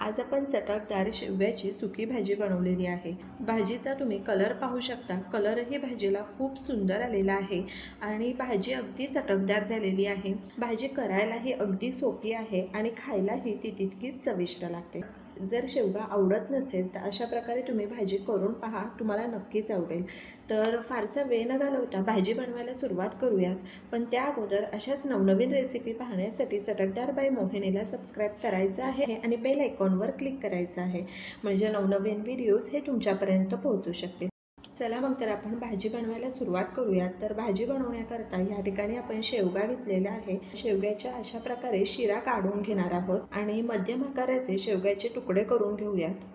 आज आपण चटकदार शेवग्याची सुकी भाजी बनवलेली आहे। भाजीचा तुम्ही कलर पाहू शकता। कलरही भाजीला खूप सुंदर आलेला आहे आणि भाजी अगदी चटकदार झालेली आहे। भाजी करायलाही अगदी सोपी आहे आणि खायलाही ती तितकीच चविष्ट लागते। जर शेवगा आवडत नसेल तर अशा प्रकारे तुम्ही भाजी करून पहा, तुम्हाला नक्कीच आवडेल। तर फारसा वेळ न घालवता भाजी बनवायला सुरुवात करूयात। पण त्या अगोदर अशाच नवनवीन रेसिपी पाहण्यासाठी चटकदार बाय मोहिनीला सबस्क्राइब करायचं आहे आणि बेल आयकॉनवर क्लिक करायचं आहे, म्हणजे नवनवीन व्हिडिओज हे तुमच्यापर्यंत पोहोचू शकतील। चला मग तर आपण भाजी बनवायला सुरुवात करूयात। तर भाजी बनवण्याकरता या ठिकाणी आपण शेवगा घेतलेला आहे। शेवग्याच्या अशा प्रकारे शिरा काढून घेणार आहोत आणि मध्यम आकाराचे शेवग्याचे तुकडे करून घेऊयात।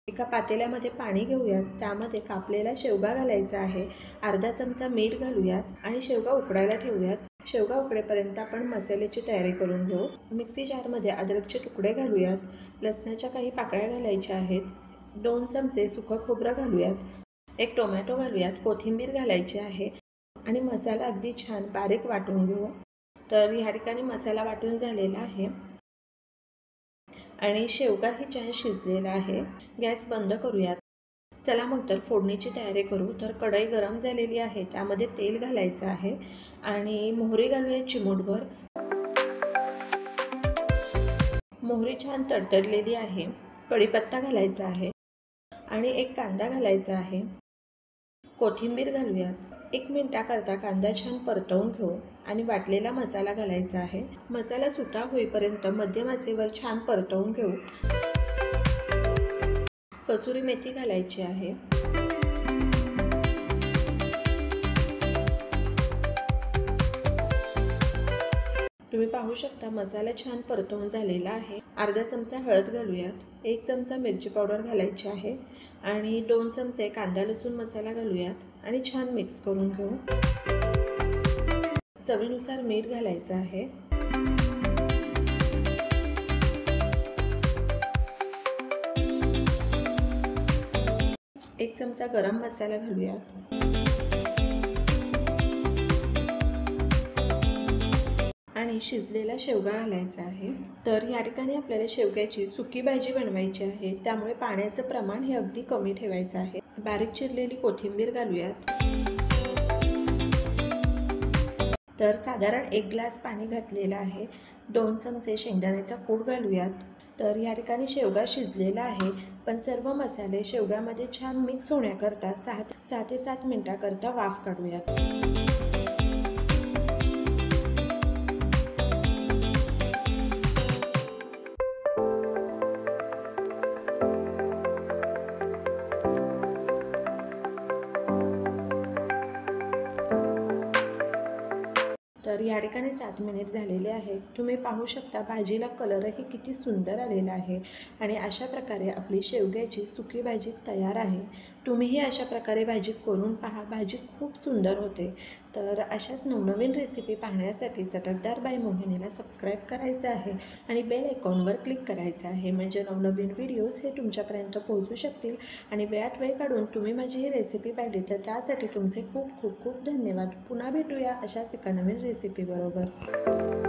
एका पातेल्यामध्ये पाणी घेऊयात, त्यामध्ये कापलेला शेवगा घालायचा आहे। अर्धा चमचा मीठ घालूयात आणि शेवगा उकडायला ठेवूयात। शेवगा उकडेपर्यंत आपण मसाल्याची तयारी करून घेऊ। मिक्सी जारमध्ये अद्रकचे तुकडे घालूयात, लसणाच्या काही पाकळ्या घालायच्या आहेत, 2 चमचे सुकं खोबरं घालूयात, 1 टोमॅटो घालूयात, कोथिंबीर घालायची आहे आणि मसाला अगदी छान बारीक वाटून घेऊ। तर या ठिकाणी मसाला वाटून झालेला आहे आणि शेवगाही छान शिजलेला आहे। गॅस बंद करूयात। चला मग तर फोडणीची तयारी करू। तर कढई गरम झालेली आहे, त्यामध्ये तेल घालायचं आहे आणि मोहरी घालूया चिमूटभर। मोहरी छान तडतडलेली आहे, कढीपत्ता घालायचा आहे आणि 1 कांदा घालायचा आहे। कोथिंबीर घालूयात। 1 मिनिटाकरता कांदा छान परतवून घेऊ आणि वाटलेला मसाला घालायचा आहे। मसाला सुटा होईपर्यंत मध्यम आचेवर छान परतवून घेऊ। कसुरी मेथी घालायची आहे। तुम्ही पाहू शकता मसाला छान परतवून झालेला आहे। अर्धा चमचा हळद घालूयात, 1 चमचा मिरची पावडर घालायची आहे आणि 2 चमचे कांदा लसूण मसाला घालूयात आणि छान मिक्स करून घेऊ। चवीनुसार मीठ घालायचं आहे। एक चमचा गरम मसाला घालूयात आणि शिजलेला शेवगा घालायचा आहे। तर या ठिकाणी आपल्याला शेवग्याची सुकी भाजी बनवायची आहे, त्यामुळे पाण्याचं प्रमाण हे अगदी कमी ठेवायचं आहे। बारीक चिरलेली कोथिंबीर घालूयात। तर साधारण 1 ग्लास पाणी घातलेलं आहे। 2 चमचे शेंगदाण्याचा कूट घालूयात। तर या ठिकाणी शेवगा शिजलेला आहे, पण सर्व मसाले शेवग्यामध्ये छान मिक्स होण्याकरता 6 ते 7 मिनिटाकरता वाफ काढूयात। तर या ठिकाणी 7 मिनिट झालेले आहेत। तुम्ही पाहू शकता भाजीला कलरही किती सुंदर आलेला आहे आणि अशा प्रकारे आपली शेवग्याची सुकी भाजी तयार आहे। तुम्हीही अशा प्रकारे भाजी करून पहा, भाजी खूप सुंदर होते। तर अशाच नवनवीन रेसिपी पाहण्यासाठी चटकदार बाय मोहिनीला सबस्क्राइब करायचं आहे आणि बेल आयकॉनवर क्लिक करायचं आहे, म्हणजे नवनवीन व्हिडिओज हे तुमच्यापर्यंत पोहोचू शकतील। आणि वेळात वेळ काढून तुम्ही माझी ही रेसिपी पाहिली तर त्यासाठी तुमचे खूप खूप खूप धन्यवाद। पुन्हा भेटूया अशाच एका नवीन रेसिपी बरोबर।